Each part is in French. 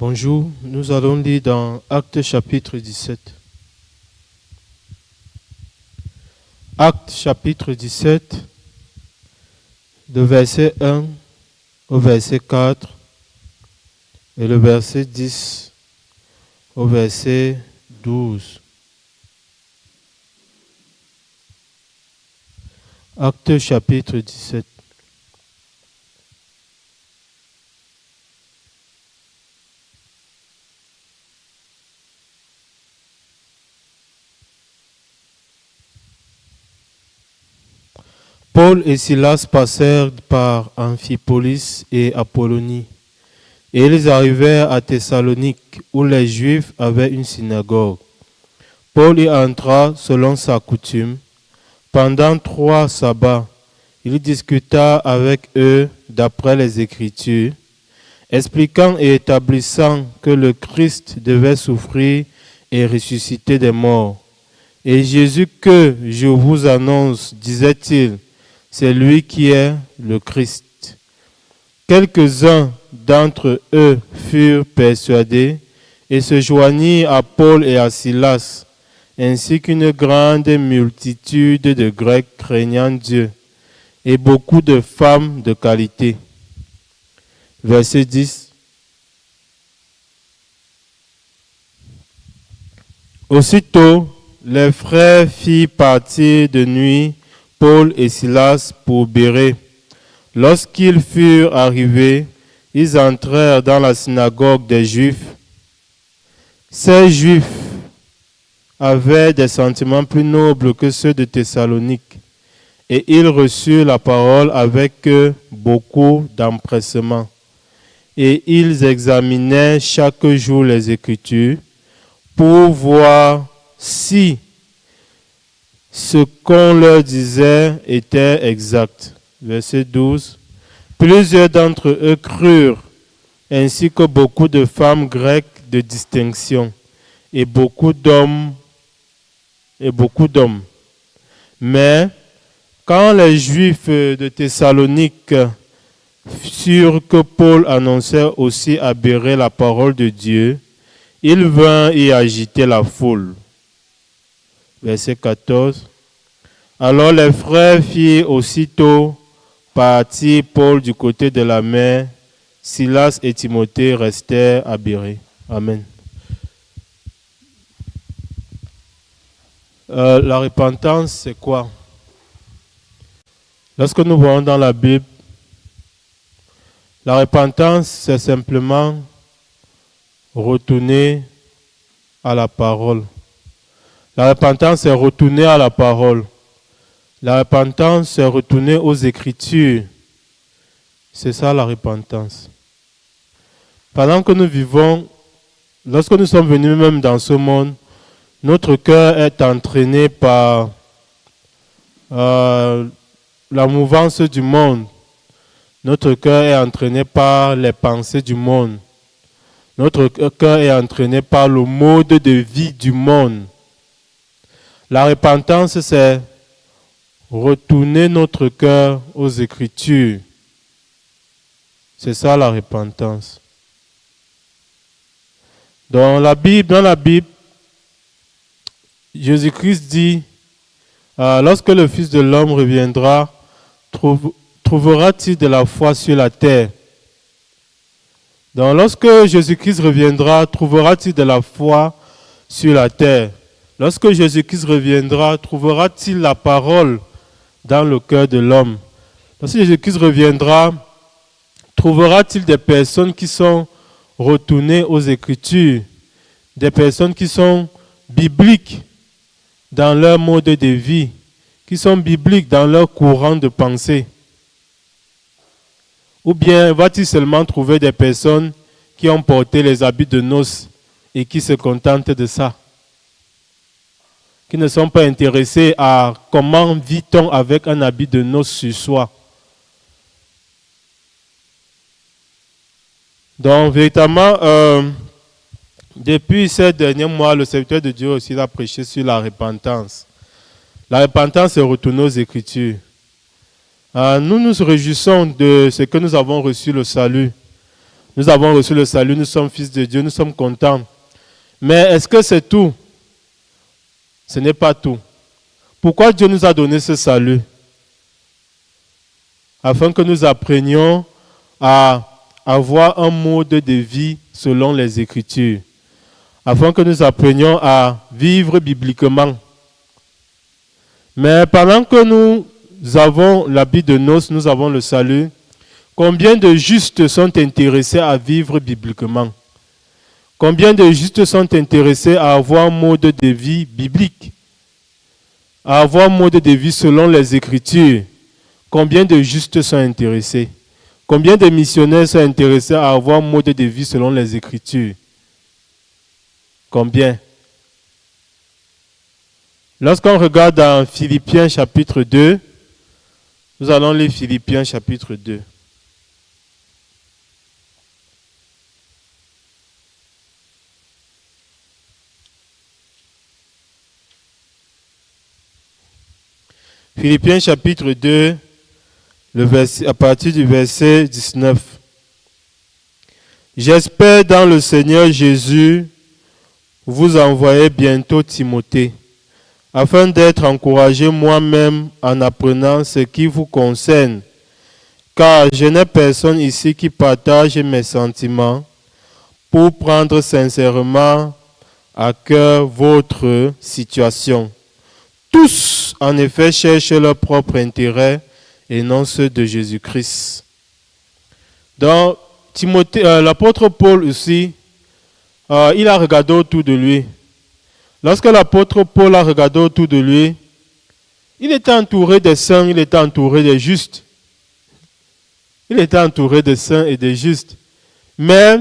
Bonjour, nous allons lire dans Actes chapitre 17. Actes chapitre 17, de verset 1 au verset 4 et le verset 10 au verset 12. Actes chapitre 17. Paul et Silas passèrent par Amphipolis et Apollonie, et ils arrivèrent à Thessalonique, où les Juifs avaient une synagogue. Paul y entra selon sa coutume. Pendant 3 sabbats, il discuta avec eux d'après les Écritures, expliquant et établissant que le Christ devait souffrir et ressusciter des morts. Et Jésus que je vous annonce, disait-il, c'est lui qui est le Christ. Quelques-uns d'entre eux furent persuadés et se joignirent à Paul et à Silas, ainsi qu'une grande multitude de Grecs craignant Dieu et beaucoup de femmes de qualité. Verset 10. Aussitôt, les frères firent partir de nuit Paul et Silas pour Bérée. Lorsqu'ils furent arrivés, ils entrèrent dans la synagogue des Juifs. Ces Juifs avaient des sentiments plus nobles que ceux de Thessalonique, et ils reçurent la parole avec beaucoup d'empressement. Et ils examinaient chaque jour les Écritures pour voir si ce qu'on leur disait était exact. Verset 12. Plusieurs d'entre eux crurent, ainsi que beaucoup de femmes grecques de distinction, et beaucoup d'hommes. Mais quand les Juifs de Thessalonique surent que Paul annonçait aussi à Bérée la parole de Dieu, ils vinrent y agiter la foule. Verset 14. Alors les frères firent aussitôt partir Paul du côté de la mer. Silas et Timothée restèrent à Bérée. Amen. La repentance, c'est quoi? Lorsque nous voyons dans la Bible, la repentance, c'est simplement retourner à la parole. La repentance, c'est retourner à la parole. La repentance, c'est retourner aux Écritures. C'est ça la repentance. Pendant que nous vivons, lorsque nous sommes venus même dans ce monde, notre cœur est entraîné par la mouvance du monde. Notre cœur est entraîné par les pensées du monde. Notre cœur est entraîné par le mode de vie du monde. La repentance, c'est retourner notre cœur aux Écritures. C'est ça la repentance. Dans la Bible, Jésus-Christ dit, lorsque le Fils de l'homme reviendra, trouvera-t-il de la foi sur la terre? Donc lorsque Jésus-Christ reviendra, trouvera-t-il de la foi sur la terre? Lorsque Jésus-Christ reviendra, trouvera-t-il la parole dans le cœur de l'homme? Lorsque Jésus-Christ reviendra, trouvera-t-il des personnes qui sont retournées aux Écritures, des personnes qui sont bibliques dans leur mode de vie, qui sont bibliques dans leur courant de pensée? Ou bien va-t-il seulement trouver des personnes qui ont porté les habits de noces et qui se contentent de ça? Qui ne sont pas intéressés à comment vit-on avec un habit de noces sur soi? Donc, véritablement, depuis ces derniers mois, le serviteur de Dieu aussi a prêché sur la repentance. La repentance, c'est retourner aux Écritures. Nous nous réjouissons de ce que nous avons reçu le salut. Nous avons reçu le salut, nous sommes fils de Dieu, nous sommes contents. Mais est-ce que c'est tout? Ce n'est pas tout. Pourquoi Dieu nous a donné ce salut? Afin que nous apprenions à avoir un mode de vie selon les Écritures. Afin que nous apprenions à vivre bibliquement. Mais pendant que nous avons l'habit de noces, nous avons le salut, combien de justes sont intéressés à vivre bibliquement? Combien de justes sont intéressés à avoir un mode de vie biblique? À avoir un mode de vie selon les Écritures? Combien de justes sont intéressés? Combien de missionnaires sont intéressés à avoir un mode de vie selon les Écritures? Combien? Lorsqu'on regarde dans Philippiens chapitre 2, nous allons lire Philippiens chapitre 2. Philippiens chapitre 2, à partir du verset 19. J'espère dans le Seigneur Jésus vous envoyer bientôt Timothée, afin d'être encouragé moi-même en apprenant ce qui vous concerne, car je n'ai personne ici qui partage mes sentiments pour prendre sincèrement à cœur votre situation. Tous, en effet, cherchent leur propre intérêt et non ceux de Jésus-Christ. Donc, l'apôtre Paul aussi, il a regardé autour de lui. Lorsque l'apôtre Paul a regardé autour de lui, il était entouré des saints, il était entouré des justes. Il était entouré des saints et des justes. Mais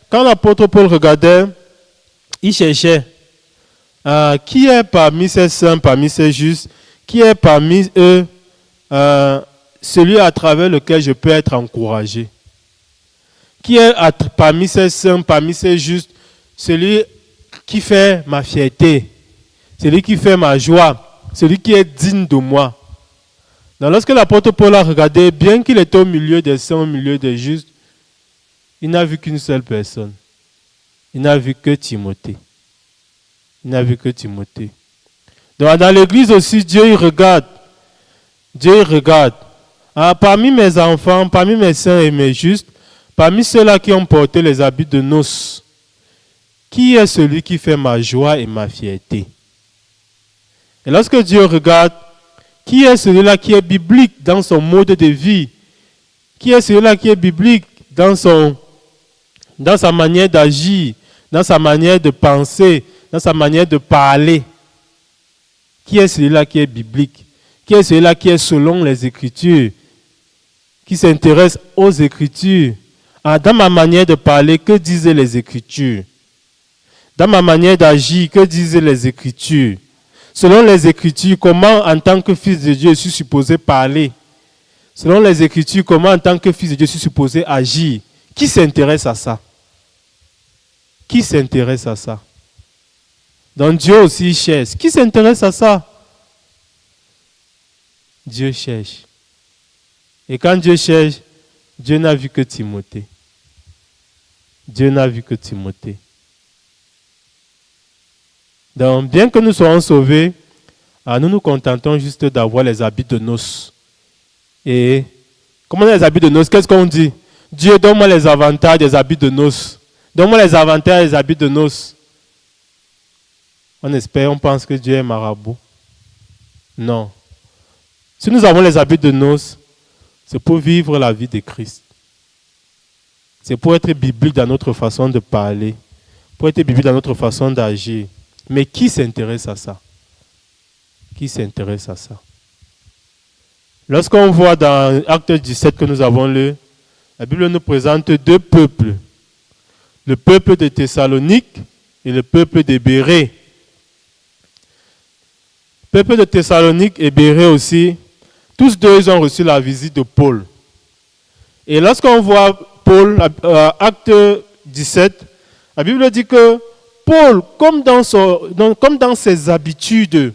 quand l'apôtre Paul regardait, il cherchait qui est parmi ces saints, parmi ces justes, qui est parmi eux celui à travers lequel je peux être encouragé. Qui est parmi ces saints, parmi ces justes, celui qui fait ma fierté, celui qui fait ma joie, celui qui est digne de moi. Donc lorsque l'apôtre Paul a regardé, bien qu'il était au milieu des saints, au milieu des justes, il n'a vu qu'une seule personne. Il n'a vu que Timothée. Il n'a vu que Timothée. Donc dans l'église aussi, Dieu il regarde. Dieu il regarde. Parmi mes enfants, parmi mes saints et mes justes, parmi ceux-là qui ont porté les habits de noces, qui est celui qui fait ma joie et ma fierté? Et lorsque Dieu regarde, qui est celui-là qui est biblique dans son mode de vie? Qui est celui-là qui est biblique dans sa manière d'agir, dans sa manière de penser, dans sa manière de parler? Qui est celui-là qui est biblique? Qui est celui-là qui est selon les Écritures? Qui s'intéresse aux Écritures? Dans ma manière de parler, que disaient les Écritures? Dans ma manière d'agir, que disaient les Écritures? Selon les Écritures, comment en tant que fils de Dieu je suis supposé parler? Selon les Écritures, comment en tant que fils de Dieu je suis supposé agir? Qui s'intéresse à ça? Qui s'intéresse à ça? Donc Dieu aussi cherche. Qui s'intéresse à ça? Dieu cherche. Et quand Dieu cherche, Dieu n'a vu que Timothée. Dieu n'a vu que Timothée. Donc, bien que nous soyons sauvés, nous nous contentons juste d'avoir les habits de noces. Et comme on a les habits de noces, qu'est-ce qu'on dit? Dieu, donne-moi les avantages des habits de noces. Donne-moi les avantages des habits de noces. On espère, on pense que Dieu est marabout. Non. Si nous avons les habits de noces, c'est pour vivre la vie de Christ. C'est pour être biblique dans notre façon de parler, pour être biblique dans notre façon d'agir. Mais qui s'intéresse à ça? Qui s'intéresse à ça? Lorsqu'on voit dans Acte 17 que nous avons lu, la Bible nous présente deux peuples. Le peuple de Thessalonique et le peuple de Bérée. Le peuple de Thessalonique et Bérée aussi, tous deux ils ont reçu la visite de Paul. Et lorsqu'on voit Paul, Acte 17, la Bible dit que Paul, comme dans ses habitudes,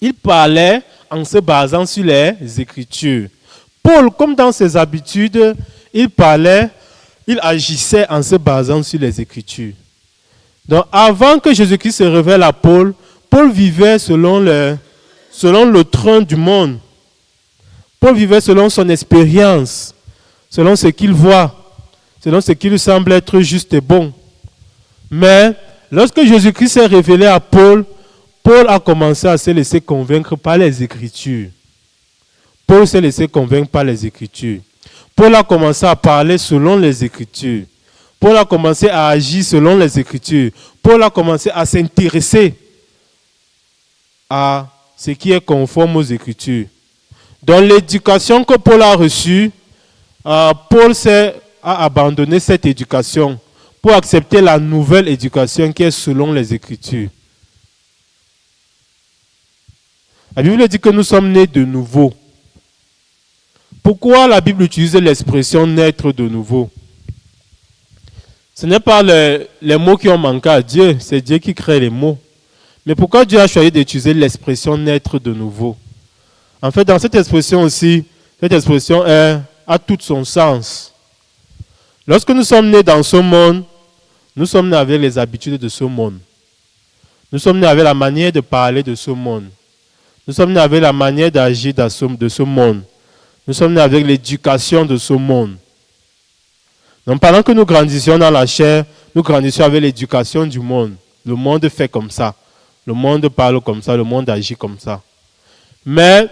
il parlait en se basant sur les Écritures. Paul, comme dans ses habitudes, il parlait il agissait en se basant sur les Écritures. Donc avant que Jésus-Christ se révèle à Paul, Paul vivait selon le train du monde. Paul vivait selon son expérience, selon ce qu'il voit, selon ce qui lui semble être juste et bon. Mais lorsque Jésus-Christ s'est révélé à Paul, Paul a commencé à se laisser convaincre par les Écritures. Paul s'est laissé convaincre par les Écritures. Paul a commencé à parler selon les Écritures. Paul a commencé à agir selon les Écritures. Paul a commencé à s'intéresser à ce qui est conforme aux Écritures. Dans l'éducation que Paul a reçue, Paul a abandonné cette éducation pour accepter la nouvelle éducation qui est selon les Écritures. La Bible dit que nous sommes nés de nouveau. Pourquoi la Bible utilise l'expression naître de nouveau? Ce n'est pas les mots qui ont manqué à Dieu, c'est Dieu qui crée les mots. Mais pourquoi Dieu a choisi d'utiliser l'expression naître de nouveau? En fait, dans cette expression aussi, cette expression a tout son sens. Lorsque nous sommes nés dans ce monde, nous sommes nés avec les habitudes de ce monde. Nous sommes nés avec la manière de parler de ce monde. Nous sommes nés avec la manière d'agir de ce monde. Nous sommes nés avec l'éducation de ce monde. Donc pendant que nous grandissions dans la chair, nous grandissions avec l'éducation du monde. Le monde fait comme ça. Le monde parle comme ça. Le monde agit comme ça. Mais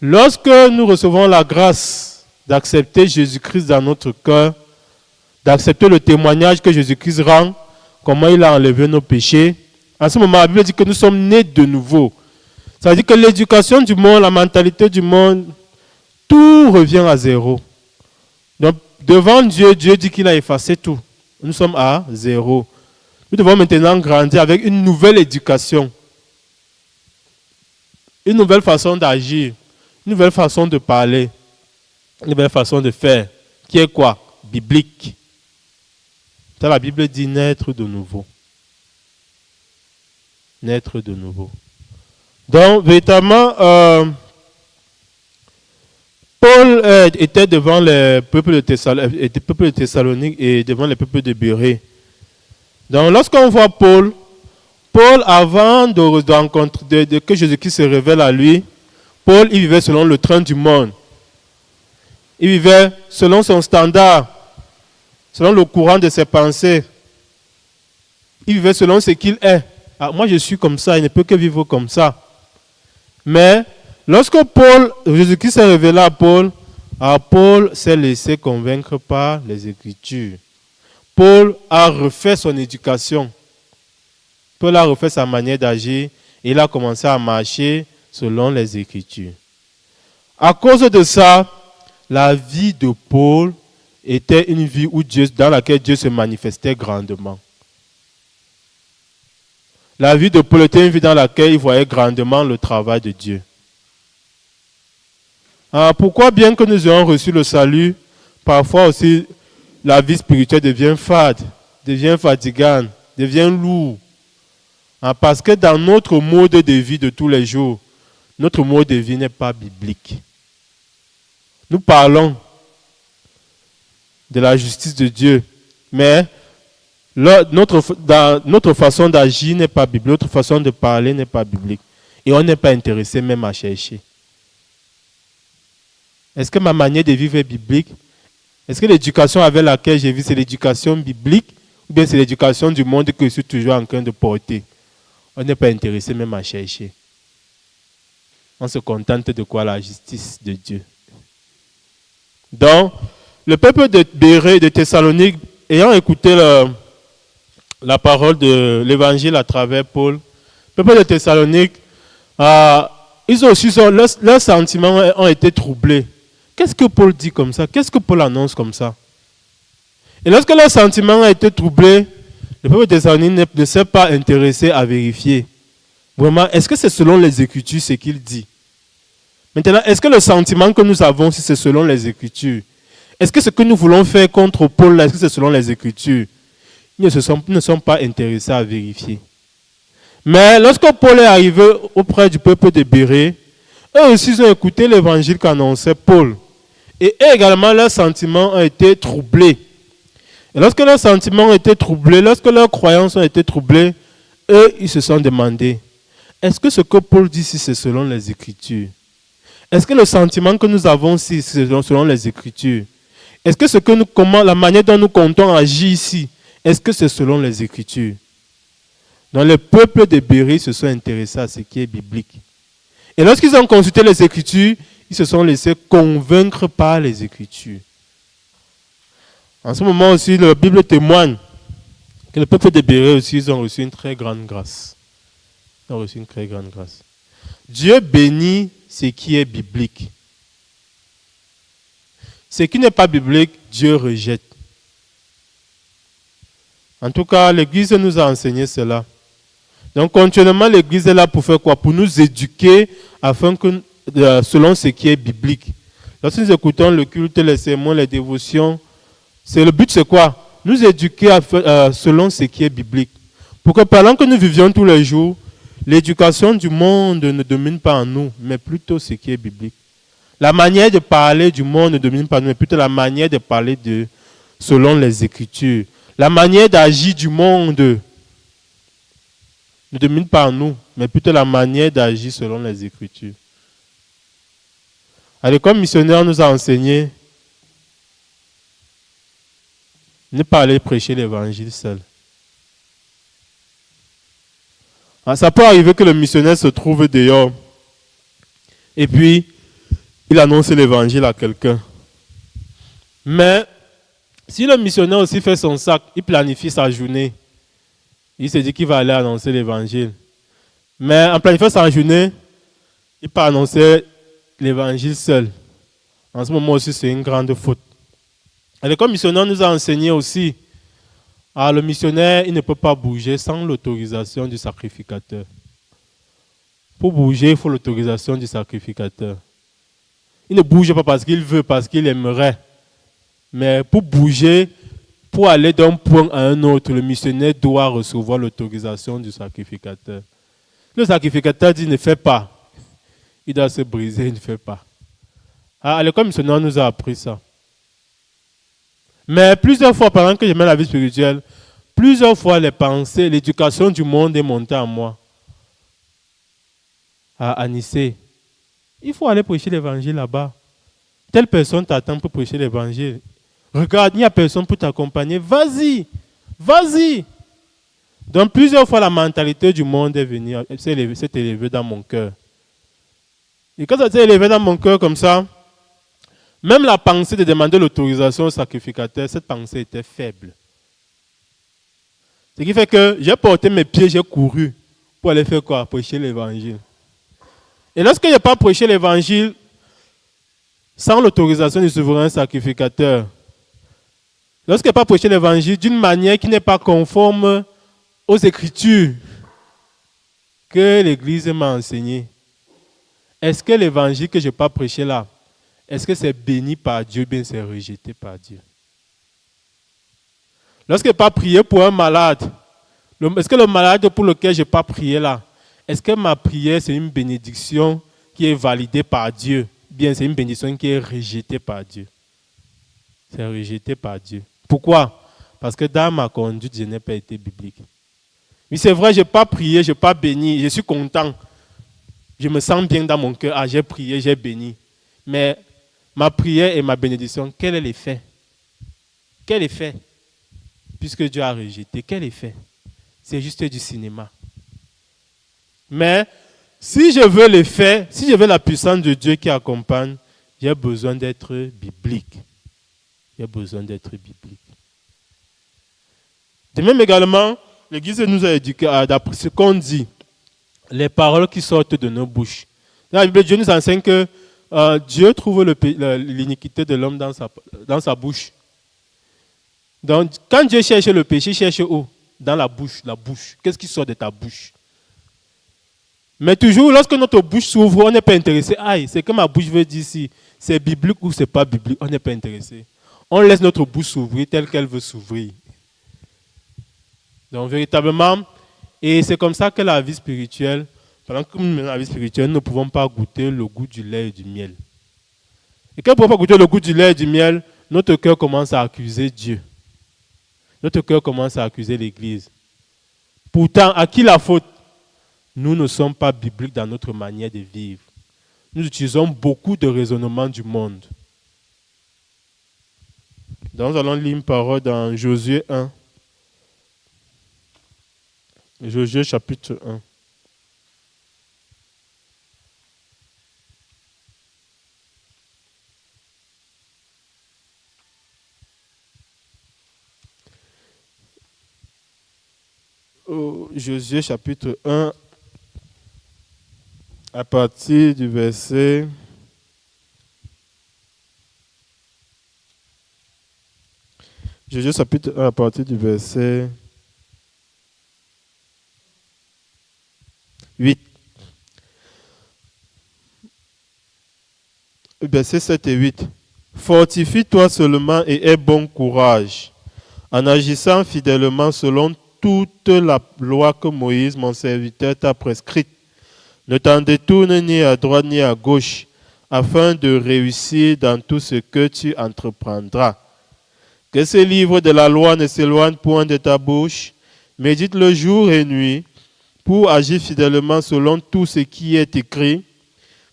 lorsque nous recevons la grâce d'accepter Jésus-Christ dans notre cœur, d'accepter le témoignage que Jésus-Christ rend, comment il a enlevé nos péchés, en ce moment, la Bible dit que nous sommes nés de nouveau. Ça veut dire que l'éducation du monde, la mentalité du monde, tout revient à zéro. Donc, devant Dieu, Dieu dit qu'il a effacé tout. Nous sommes à zéro. Nous devons maintenant grandir avec une nouvelle éducation. Une nouvelle façon d'agir. Une nouvelle façon de parler. Une nouvelle façon de faire. Qui est quoi? Biblique. Ça, la Bible dit naître de nouveau. Naître de nouveau. Donc, véritablement, Paul était devant le peuple de Thessalonique et devant le peuple de Bérée. Donc, lorsqu'on voit Paul, avant de rencontrer, que Jésus-Christ se révèle à lui, Paul, il vivait selon le train du monde. Il vivait selon son standard, selon le courant de ses pensées. Il vivait selon ce qu'il est. Ah, moi, je suis comme ça, il ne peut que vivre comme ça. Mais lorsque Jésus-Christ s'est révélé à Paul s'est laissé convaincre par les Écritures. Paul a refait son éducation. Paul a refait sa manière d'agir et il a commencé à marcher selon les Écritures. À cause de ça, la vie de Paul était une vie dans laquelle Dieu se manifestait grandement. La vie de Paul était une vie dans laquelle il voyait grandement le travail de Dieu. Alors pourquoi bien que nous ayons reçu le salut, parfois aussi la vie spirituelle devient fade, devient fatigante, devient lourde. Parce que dans notre mode de vie de tous les jours, notre mode de vie n'est pas biblique. Nous parlons de la justice de Dieu, mais notre façon d'agir n'est pas biblique, notre façon de parler n'est pas biblique. Et on n'est pas intéressé même à chercher. Est-ce que ma manière de vivre est biblique? Est-ce que l'éducation avec laquelle j'ai vu, c'est l'éducation biblique ou bien c'est l'éducation du monde que je suis toujours en train de porter? On n'est pas intéressé même à chercher. On se contente de quoi? La justice de Dieu. Donc, le peuple de Bérée, de Thessalonique, ayant écouté la parole de l'évangile à travers Paul, le peuple de Thessalonique, ils ont aussi, leurs sentiments ont été troublés. Qu'est-ce que Paul dit comme ça? Qu'est-ce que Paul annonce comme ça? Et lorsque leurs sentiments ont été troublés, le peuple de Thessalonique ne s'est pas intéressé à vérifier. Vraiment, est-ce que c'est selon les Écritures ce qu'il dit? Maintenant, est-ce que le sentiment que nous avons, si c'est selon les Écritures? Est-ce que ce que nous voulons faire contre Paul, est-ce que c'est selon les Écritures? Ils ne sont pas intéressés à vérifier. Mais lorsque Paul est arrivé auprès du peuple de Bérée, eux aussi ils ont écouté l'évangile qu'annonçait Paul. Et eux également, leurs sentiments ont été troublés. Et lorsque leurs sentiments ont été troublés, lorsque leurs croyances ont été troublées, eux, ils se sont demandé, est-ce que ce que Paul dit ici, c'est selon les Écritures? Est-ce que le sentiment que nous avons ici, c'est selon les Écritures? Est-ce que la manière dont nous comptons agir ici, est-ce que c'est selon les Écritures? Donc le peuple de Béryl se sont intéressés à ce qui est biblique. Et lorsqu'ils ont consulté les Écritures, ils se sont laissés convaincre par les Écritures. En ce moment aussi, la Bible témoigne que le peuple de Béryl aussi, ils ont reçu une très grande grâce. Ils ont reçu une très grande grâce. Dieu bénit ce qui est biblique. Ce qui n'est pas biblique, Dieu rejette. En tout cas, l'Église nous a enseigné cela. Donc, continuellement, l'Église est là pour faire quoi? Pour nous éduquer afin que, selon ce qui est biblique. Lorsque nous écoutons le culte, les sermons, les dévotions, le but c'est quoi? Nous éduquer selon ce qui est biblique. Pour que pendant que nous vivions tous les jours, l'éducation du monde ne domine pas en nous, mais plutôt ce qui est biblique. La manière de parler du monde ne domine pas en nous, mais plutôt la manière de parler selon les Écritures. La manière d'agir du monde ne domine pas en nous, mais plutôt la manière d'agir selon les Écritures. À l'école missionnaire, on nous a enseigné ne pas aller prêcher l'évangile seul. Ça peut arriver que le missionnaire se trouve dehors et puis il annonce l'évangile à quelqu'un. Mais si le missionnaire aussi fait son sac, il planifie sa journée, il se dit qu'il va aller annoncer l'évangile. Mais en planifiant sa journée, il peut annoncer l'évangile seul. En ce moment aussi, c'est une grande faute. À l'école missionnaire nous a enseigné aussi, le missionnaire, il ne peut pas bouger sans l'autorisation du sacrificateur. Pour bouger, il faut l'autorisation du sacrificateur. Il ne bouge pas parce qu'il veut, parce qu'il aimerait. Mais pour bouger, pour aller d'un point à un autre, le missionnaire doit recevoir l'autorisation du sacrificateur. Le sacrificateur dit ne fais pas. Il doit se briser, il ne fait pas. À l'école missionnaire, on nous a appris ça. Mais plusieurs fois, pendant que je mène la vie spirituelle, plusieurs fois les pensées, l'éducation du monde est montée en moi. À Anissé, il faut aller prêcher l'évangile là-bas. Telle personne t'attend pour prêcher l'évangile. Regarde, il n'y a personne pour t'accompagner. Vas-y, vas-y. Donc plusieurs fois, la mentalité du monde est venue, s'est élevée dans mon cœur. Et quand ça s'est élevé dans mon cœur comme ça, même la pensée de demander l'autorisation au sacrificateur, cette pensée était faible. Ce qui fait que j'ai porté mes pieds, j'ai couru pour aller faire quoi? Prêcher l'évangile. Et lorsque je n'ai pas prêché l'évangile sans l'autorisation du souverain sacrificateur, lorsque je n'ai pas prêché l'évangile d'une manière qui n'est pas conforme aux Écritures que l'Église m'a enseigné, est-ce que l'évangile que je n'ai pas prêché là, est-ce que c'est béni par Dieu ou bien c'est rejeté par Dieu? Lorsque je n'ai pas prié pour un malade, est-ce que le malade pour lequel je n'ai pas prié là, est-ce que ma prière c'est une bénédiction qui est validée par Dieu? Bien c'est une bénédiction qui est rejetée par Dieu. C'est rejeté par Dieu. Pourquoi? Parce que dans ma conduite, je n'ai pas été biblique. Oui, c'est vrai, je n'ai pas prié, je n'ai pas béni, je suis content. Je me sens bien dans mon cœur, j'ai prié, j'ai béni. Mais ma prière et ma bénédiction, quel est l'effet? Quel effet? Puisque Dieu a rejeté, quel effet? C'est juste du cinéma. Mais si je veux l'effet, si je veux la puissance de Dieu qui accompagne, j'ai besoin d'être biblique. J'ai besoin d'être biblique. De même également, l'Église nous a éduqués d'après ce qu'on dit, les paroles qui sortent de nos bouches. Dans la Bible, Dieu nous enseigne que Dieu trouve l'iniquité de l'homme dans sa bouche. Donc, quand Dieu cherche le péché, il cherche où? Dans la bouche. La bouche. Qu'est-ce qui sort de ta bouche? Mais toujours, lorsque notre bouche s'ouvre, on n'est pas intéressé. Aïe, c'est que ma bouche veut dire ici. C'est biblique ou c'est pas biblique, on n'est pas intéressé. On laisse notre bouche s'ouvrir telle qu'elle veut s'ouvrir. Donc, véritablement, et c'est comme ça que la vie spirituelle, pendant que nous menons la vie spirituelle, nous ne pouvons pas goûter le goût du lait et du miel. Et quand nous ne pouvons pas goûter le goût du lait et du miel, notre cœur commence à accuser Dieu. Notre cœur commence à accuser l'Église. Pourtant, à qui la faute? Nous ne sommes pas bibliques dans notre manière de vivre. Nous utilisons beaucoup de raisonnements du monde. Donc, nous allons lire une parole dans Josué 1. Josué chapitre 1. Josué chapitre 1, à partir du verset 1, à partir du verset 8. Versets 7 et 8. Fortifie-toi seulement et aie bon courage, en agissant fidèlement selon toute la loi que Moïse, mon serviteur, t'a prescrite. Ne t'en détourne ni à droite ni à gauche, afin de réussir dans tout ce que tu entreprendras. Que ce livre de la loi ne s'éloigne point de ta bouche, médite-le jour et nuit, pour agir fidèlement selon tout ce qui est écrit,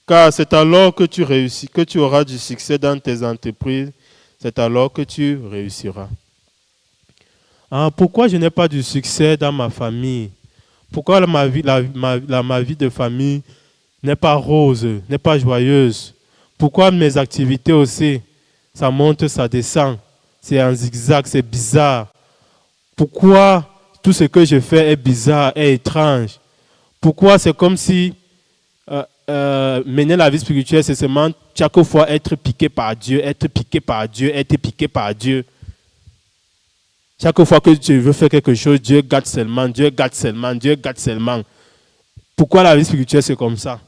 car c'est alors que tu réussis, que tu auras du succès dans tes entreprises, c'est alors que tu réussiras. Pourquoi je n'ai pas du succès dans ma famille? Pourquoi ma vie de famille n'est pas rose, n'est pas joyeuse? Pourquoi mes activités aussi, ça monte, ça descend? C'est en zigzag, c'est bizarre. Pourquoi tout ce que je fais est bizarre, est étrange? Pourquoi c'est comme si mener la vie spirituelle, c'est seulement chaque fois être piqué par Dieu, être piqué par Dieu, être piqué par Dieu? Chaque fois que tu veux faire quelque chose, Dieu garde seulement, Dieu garde seulement, Dieu garde seulement. Pourquoi la vie spirituelle, c'est comme ça?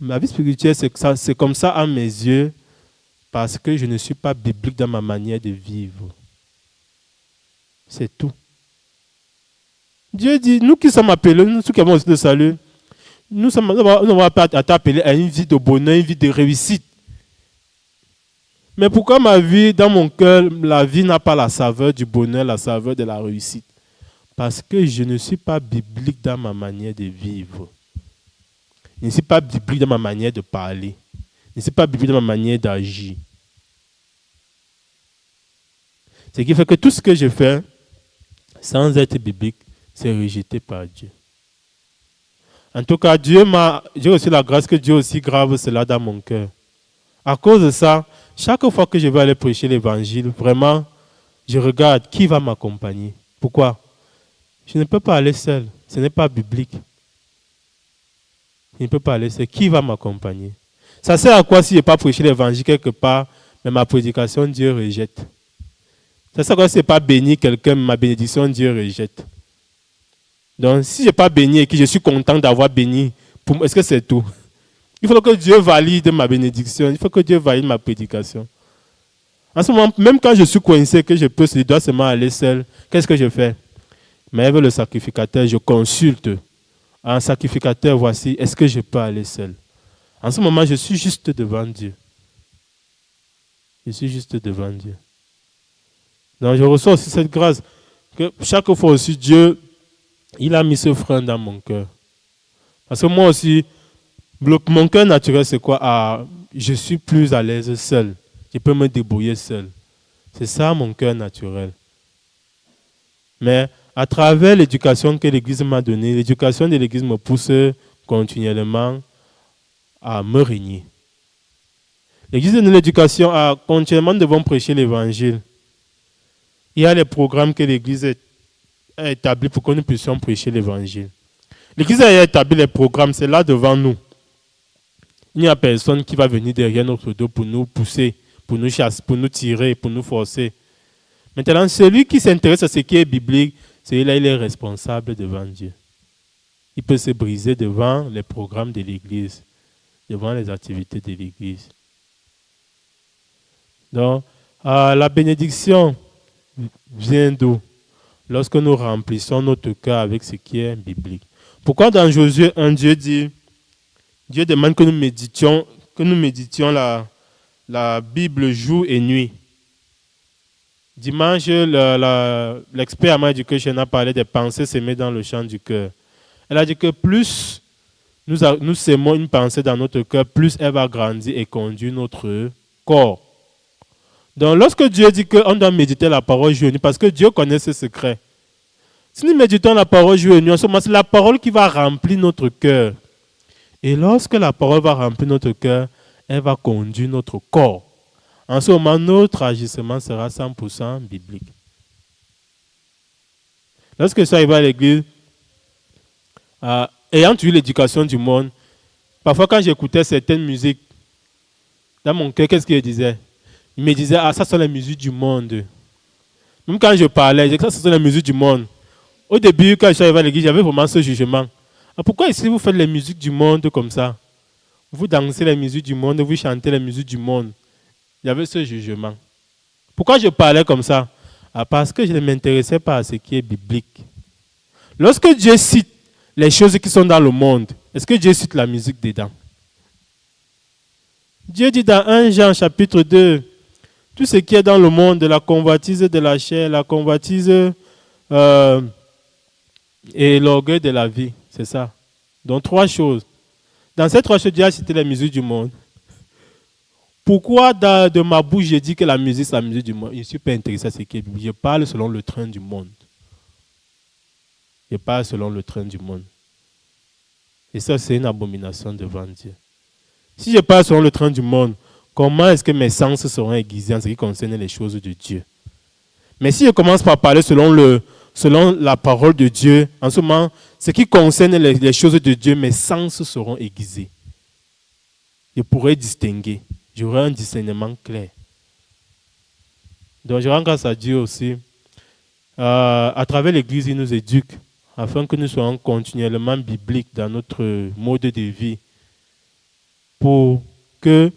Ma vie spirituelle, c'est comme ça à mes yeux, parce que je ne suis pas biblique dans ma manière de vivre. C'est tout. Dieu dit, nous qui sommes appelés, nous qui avons aussi le salut, nous ne va pas t'appeler à une vie de bonheur, une vie de réussite. Mais pourquoi ma vie, dans mon cœur, la vie n'a pas la saveur du bonheur, la saveur de la réussite? Parce que je ne suis pas biblique dans ma manière de vivre. Je ne suis pas biblique dans ma manière de parler. Je ne suis pas biblique dans ma manière d'agir. Ce qui fait que tout ce que je fais, sans être biblique, c'est rejeté par Dieu. En tout cas, j'ai reçu la grâce que Dieu aussi grave cela dans mon cœur. À cause de ça, chaque fois que je vais aller prêcher l'évangile, vraiment, je regarde qui va m'accompagner. Pourquoi? Je ne peux pas aller seul. Ce n'est pas biblique. Je ne peux pas aller seul. Qui va m'accompagner? Ça sert à quoi si je n'ai pas prêché l'évangile quelque part, mais ma prédication, Dieu rejette? Ça sert à quoi si je n'ai pas béni quelqu'un, mais ma bénédiction, Dieu rejette? Donc, si je n'ai pas béni et que je suis content d'avoir béni, est-ce que c'est tout? Il faut que Dieu valide ma bénédiction. Il faut que Dieu valide ma prédication. En ce moment, même quand je suis coincé, que je dois seulement aller seul, qu'est-ce que je fais? Mais avec le sacrificateur, je consulte. En sacrificateur, voici, est-ce que je peux aller seul? En ce moment, je suis juste devant Dieu. Je suis juste devant Dieu. Donc, je reçois aussi cette grâce que chaque fois aussi, Dieu, il a mis ce frein dans mon cœur. Parce que moi aussi, mon cœur naturel, c'est quoi? Je suis plus à l'aise seul. Je peux me débrouiller seul. C'est ça mon cœur naturel. Mais à travers l'éducation que l'Église m'a donnée, l'éducation de l'Église me pousse continuellement à me régner. L'Église donne l'éducation à continuellement devons prêcher l'Évangile. Il y a les programmes que l'Église a établis pour que nous puissions prêcher l'Évangile. L'Église a établi les programmes, c'est là devant nous. Il n'y a personne qui va venir derrière notre dos pour nous pousser, pour nous chasser, pour nous tirer, pour nous forcer. Maintenant, celui qui s'intéresse à ce qui est biblique, celui-là, il est responsable devant Dieu. Il peut se briser devant les programmes de l'Église, devant les activités de l'Église. Donc, la bénédiction vient d'où? Lorsque nous remplissons notre cœur avec ce qui est biblique. Pourquoi dans Josué 1, Dieu demande que nous méditions la Bible jour et nuit. Dimanche, l'expert Ama Education a parlé des pensées sémées dans le champ du cœur. Elle a dit que plus nous sémons une pensée dans notre cœur, plus elle va grandir et conduire notre corps. Donc, lorsque Dieu dit qu'on doit méditer la parole jour et nuit, parce que Dieu connaît ses secrets. Si nous méditons la parole jour et nuit, en ce moment, c'est la parole qui va remplir notre cœur. Et lorsque la parole va remplir notre cœur, elle va conduire notre corps. En ce moment, notre agissement sera 100% biblique. Lorsque je suis arrivé à l'église, ayant eu l'éducation du monde, parfois quand j'écoutais certaines musiques, dans mon cœur, qu'est-ce qu'il disait? Il me disait, ah, ça sont les musiques du monde. Même quand je parlais, je disais, ça sont les musiques du monde. Au début, quand je suis arrivé à l'église, j'avais vraiment ce jugement. Ah, pourquoi ici vous faites les musiques du monde comme ça? Vous dansez les musiques du monde, vous chantez les musiques du monde. Il y avait ce jugement. Pourquoi je parlais comme ça? Ah, parce que je ne m'intéressais pas à ce qui est biblique. Lorsque Dieu cite les choses qui sont dans le monde, est-ce que Dieu cite la musique dedans? Dieu dit dans 1 Jean chapitre 2, tout ce qui est dans le monde, la convoitise de la chair, la convoitise et l'orgueil de la vie, c'est ça. Donc 3 choses. Dans ces 3 choses, Dieu a cité les musiques du monde. Pourquoi de ma bouche je dis que la musique c'est la musique du monde? Je ne suis pas intéressé à ce qui est biblique. Je parle selon le train du monde. Je parle selon le train du monde. Et ça, c'est une abomination devant Dieu. Si je parle selon le train du monde, comment est-ce que mes sens seront aiguisés en ce qui concerne les choses de Dieu? Mais si je commence par parler selon la parole de Dieu, en ce moment, ce qui concerne les choses de Dieu, mes sens seront aiguisés. Je pourrai distinguer. J'aurai un discernement clair. Donc je rends grâce à Dieu aussi. À travers l'Église, il nous éduque afin que nous soyons continuellement bibliques dans notre mode de vie. Pour que,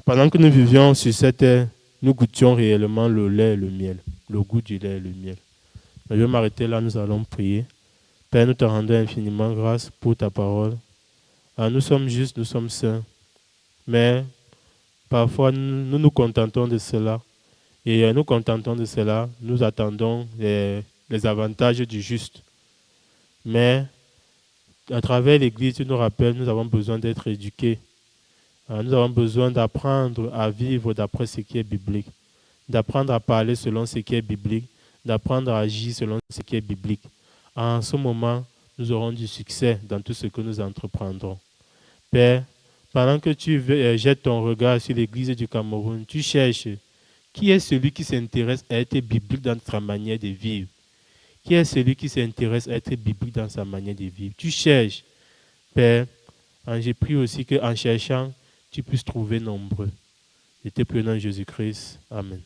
pendant que nous vivions sur cette terre, nous goûtions réellement le lait et le miel. Le goût du lait et le miel. Je vais m'arrêter là, nous allons prier. Père, nous te rendons infiniment grâce pour ta parole. Nous sommes justes, nous sommes saints. Mais parfois, nous nous contentons de cela. Et nous contentons de cela, nous attendons les avantages du juste. Mais à travers l'Église, tu nous rappelles, nous avons besoin d'être éduqués. Nous avons besoin d'apprendre à vivre d'après ce qui est biblique. D'apprendre à parler selon ce qui est biblique. D'apprendre à agir selon ce qui est biblique. En ce moment, nous aurons du succès dans tout ce que nous entreprendrons. Père, pendant que tu jettes ton regard sur l'Église du Cameroun, tu cherches qui est celui qui s'intéresse à être biblique dans sa manière de vivre. Qui est celui qui s'intéresse à être biblique dans sa manière de vivre. Tu cherches, Père. J'ai prié aussi qu'en cherchant, tu puisses trouver nombreux. Je te prie au nom de Jésus-Christ. Amen.